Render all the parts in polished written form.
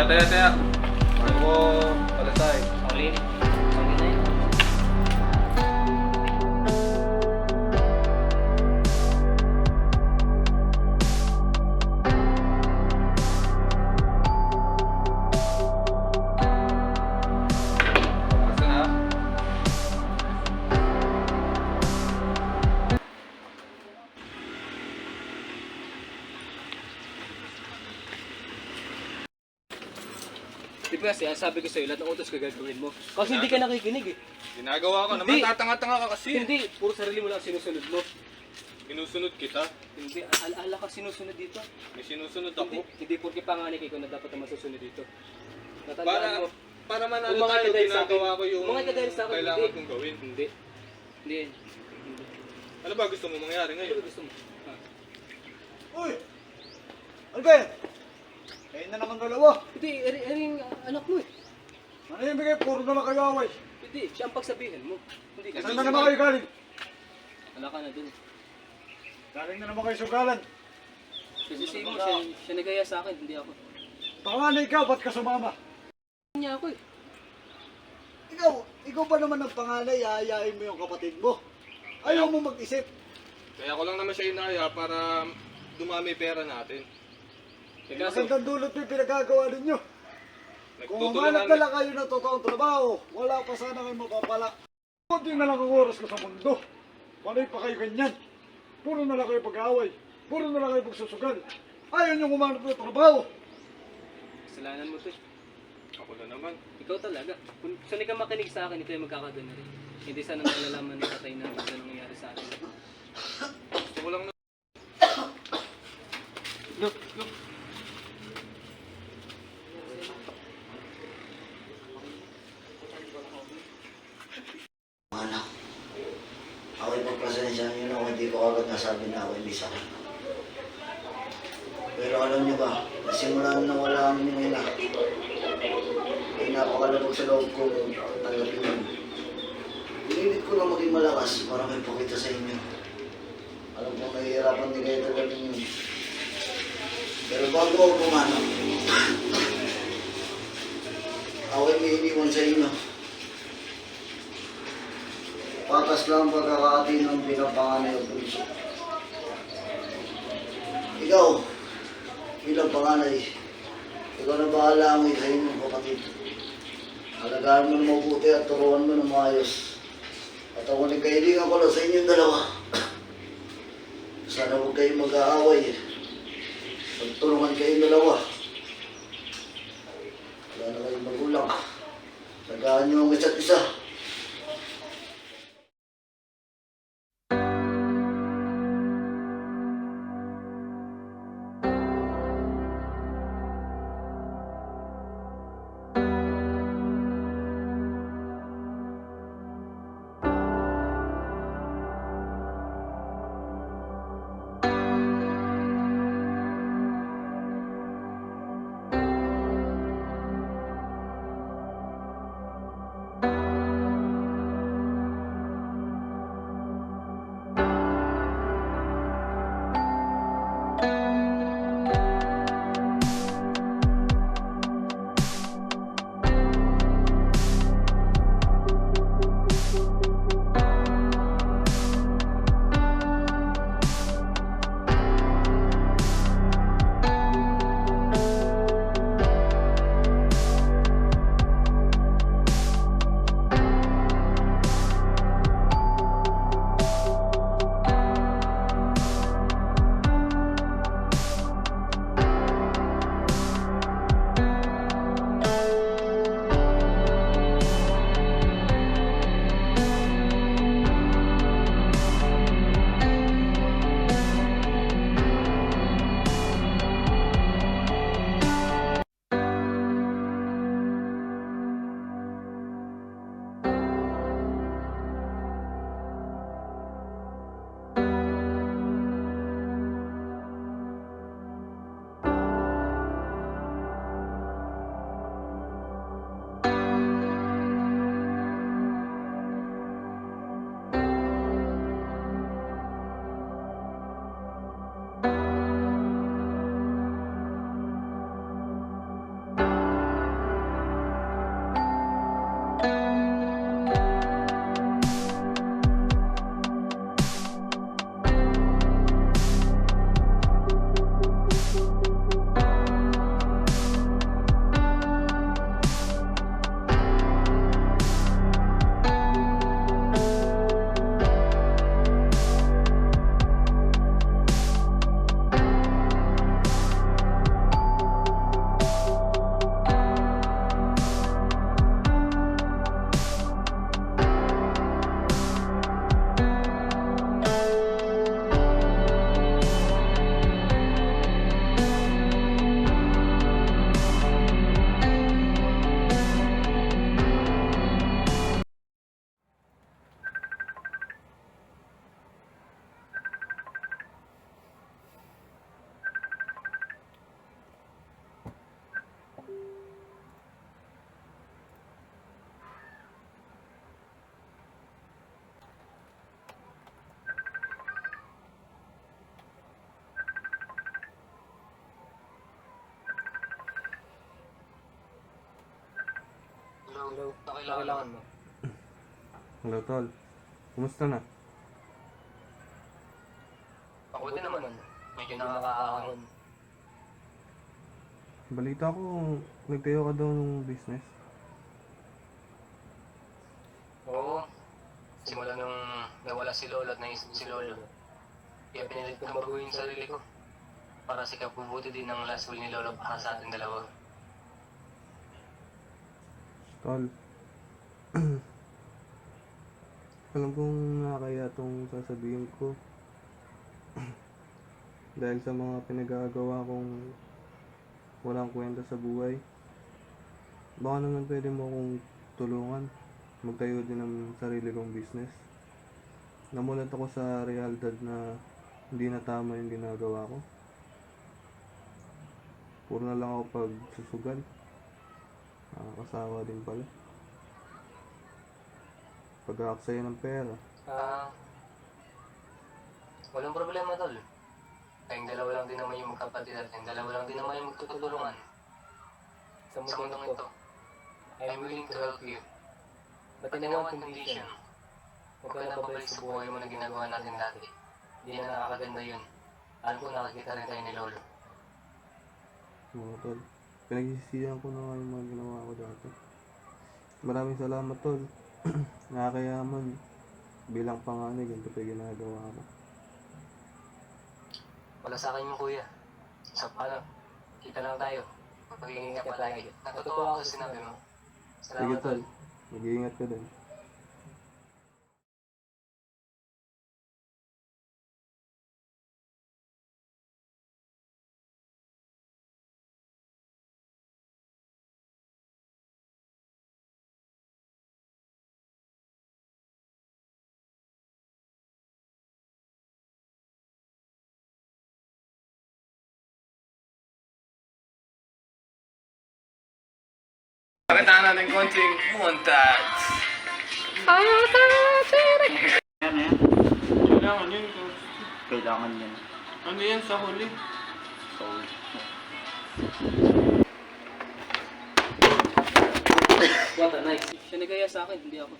Taya. Bago ko palasay. Paulit. Paulit na yun. Basta na. Di ba kasi, sabi ko sa'yo, lahat ng utos ka gagawin mo. Kasi hindi ka nakikinig eh. Ginagawa ko naman. Hindi. Tatanga-tanga ka kasi. Hindi, puro sarili mo lang sinusunod mo. Sinusunod kita. Hindi, ala ka sinusunod dito. May sinusunod Hindi, ako. hindi porke panganay ikaw na dapat na masusunod dito. Para, Natandaan mo. para manalo Umangat tayo, ka dahil sa akin. ginagawa ko yung Umangat ka dahil sa akin, kailangan hindi. kong gawin. Hindi. Hindi. Ano ba gusto mo mangyari Ano ngayon? gusto mo? Ha? Uy! Ano ba yan? Kayo na naman dalawa. Hindi, yung anak mo eh. Ano yung bigay? Puro na lang kayo away. Hindi, siya ang pagsabihin mo. Hindi kasi. Saan na naman kayo galing? Wala ka na dun. Galing na naman kayo sugalan. Kasi si mo, siya nagaya sa akin, hindi ako. Panganay ikaw, ba't ka sumama? Niya ako eh. Ikaw ba naman ang panganay, aayain mo yung kapatid mo? Ayaw mo mag-isip. Kaya ko lang naman siya inaya para dumami pera natin. Eh, kaso, Magandang dulot mo yung pinagagawa ninyo. Kung umanap na lang kayo ng totoong trabaho, wala pa sana kayo mapapala. Kunti na lang ang oras ko sa mundo. Panay pa kayo ganyan. Puro na lang kayo pag-away. Puro na lang kayo pagsusugal. Ayaw nyo umanap ng trabaho. kasalanan mo to eh. Ako na naman. Ikaw talaga. Kung sanay ka makinig sa akin, ito yung magkakagano rin. Hindi sana nalalaman ng tatay na ano nangyari sa akin. Gusto ko lang na... Look. Anak, ako'y pagpasensya niyo na kung hindi ko agad nasabi na ako'y may sakit. Pero alam niyo ba, nasimulan na wala ang inyong ina. Ay napakalabog sa loob kong tanggapin yun. Pinilit ko na maging malakas para may pakita sa inyo. Alam kong nahihirapan din kayo tanggapin yun. Pero bago ako pumanap, ako'y may iniwan sa inyo. Patas lang pagkakati ng pinapanganay o puso. Ikaw, bilang panganay, ikaw na bahala ang sa inyong kapatid. Alagaan mo na mabuti at turuan mo na maayos. At ako nagkailingan ko lang sa inyong dalawa. Sana huwag kayong mag-aaway. Magtulungan kayong dalawa. Wala na kayong magulang. Sagaan niyo ang isa't isa. Hello, kailangan mo. Hello, tol. Kumusta na? Mabuti naman. Medyo nakakaahon. Balita ko, nagtayo ka daw ng business. Oo. Simula nung nawala si Lolo at naisip si Lolo. Kaya pinilit kong baguhin yung sarili ko. Para sa ikabubuti din ng last will ni Lolo para sa ating dalawa. Tol. Alam kong nakakaya itong sasabihin ko. Dahil sa mga pinagagawa kong walang kwenta sa buhay. Baka naman pwede mo akong tulungan. Magtayo din ng sarili kong business. Namulat ako sa realidad na hindi na tama yung ginagawa ko. Puro na lang ako pagsusugal. Nakakasawa din pala. Pag-aaksaya ng pera. Walang problema, tol. Kayong dalawa lang din naman yung magkapatid at kayong dalawa lang din naman yung magtutulungan. Sa mundong ito, I'm willing to help you. But in one condition, huwag ka na babalik sa buhay mo na ginagawa natin dati. Hindi na nakakaganda yun. Alam ko nakakita rin tayo ni Lolo. Mga tol, pinagsisihan ko na nga yung mga ginawa ko dati. Maraming salamat, tol. Nakakayaman. Bilang panganay, ganito pa yung ginagawa ko. Wala sa akin yung kuya. So paano? Kita lang tayo. Mag-iingat ka palagi. Natutuwa ako sa sinabi mo. Sige, Salamat, tol. tol. Mag-iingat ka din. Pakita natin konting montage. Kailangan yun. Kailangan yan. Ano yan sa huli? What a nice. Siya nagaya sa akin, hindi ako.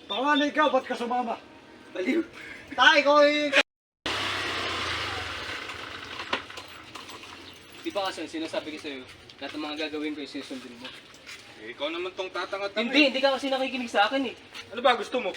Panganay ka, ba't ka sumama? Baliw. Tay ko Di ba kasi sinasabi ko sa'yo, lahat ng mga gagawin ko yung sinusundin mo. Eh, ikaw naman tong tatangat Hindi ka kasi nakikinig sa akin eh. Ano ba gusto mo?